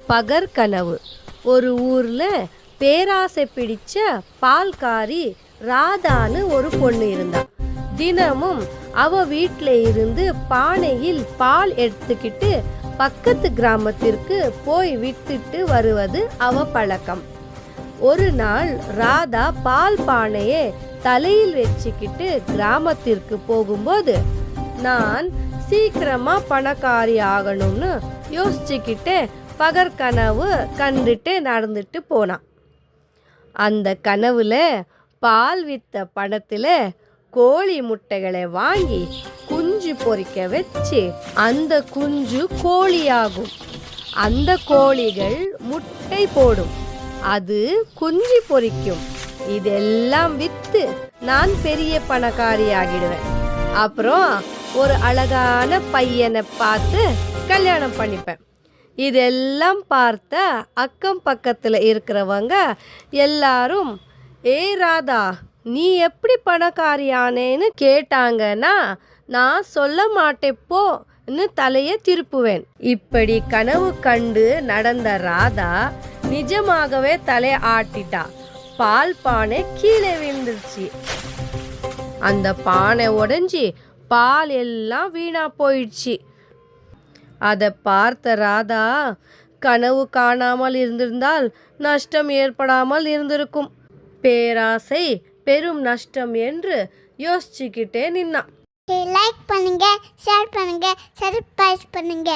பகற்கனவு. ஒரு ஊர்ல பேராசை பிடிச்ச பால்காரி ராதான்னு ஒரு பொண்ணு இருந்தா. தினமும் அவ வீட்டில இருந்து பானையில் பால் எடுத்துக்கிட்டு பக்கத்து கிராமத்திற்கு போய் வித்துட்டு வருவது அவ பழக்கம். ஒரு நாள் ராதா பால் பானையை தலையில் வச்சுக்கிட்டு கிராமத்திற்கு போகும்போது, நான் சீக்கிரமா பணக்காரி ஆகணும்னு யோசிச்சுக்கிட்டு பகற்கனவு கண்டுட்டு நடந்துட்டு போனான். அந்த கனவுல பால் வித்த பணத்துல கோழி முட்டைகளை வாங்கி குஞ்சு பொரிக்க வச்சு அந்த குஞ்சு கோழியாகும். அந்த கோழிகள் முட்டை போடும், அது குஞ்சு பொரிக்கும். இதெல்லாம் வித்து நான் பெரிய பணக்காரி ஆகிடுவேன். அப்புறம் ஒரு அழகான பையனை பார்த்து கல்யாணம் பண்ணிப்பேன். இதெல்லாம் பார்த்த அக்கம் பக்கத்தில் இருக்கிறவங்க எல்லாரும், ஏய் ராதா, நீ எப்படி பணக்காரியானேன்னு கேட்டாங்கன்னா நான் சொல்ல மாட்டேப்போன்னு தலையை திருப்புவேன். இப்படி கனவு கண்டு நடந்த ராதா நிஜமாகவே தலை ஆட்டிட்டா. பால் பானை கீழே விழுந்துருச்சு. அந்த பானை உடைஞ்சி பால் எல்லாம் வீணா போயிடுச்சு. அதை பார்த்த ராதா, கனவு காணாமல் இருந்திருந்தால் நஷ்டம் ஏற்படாமல் இருந்திருக்கும். பேராசை பெரும் நஷ்டம் என்று யோசிச்சுக்கிட்டே நின்னான். லைக் பண்ணுங்க, ஷேர் பண்ணுங்க, சப்ஸ்கிரைப் பண்ணுங்க.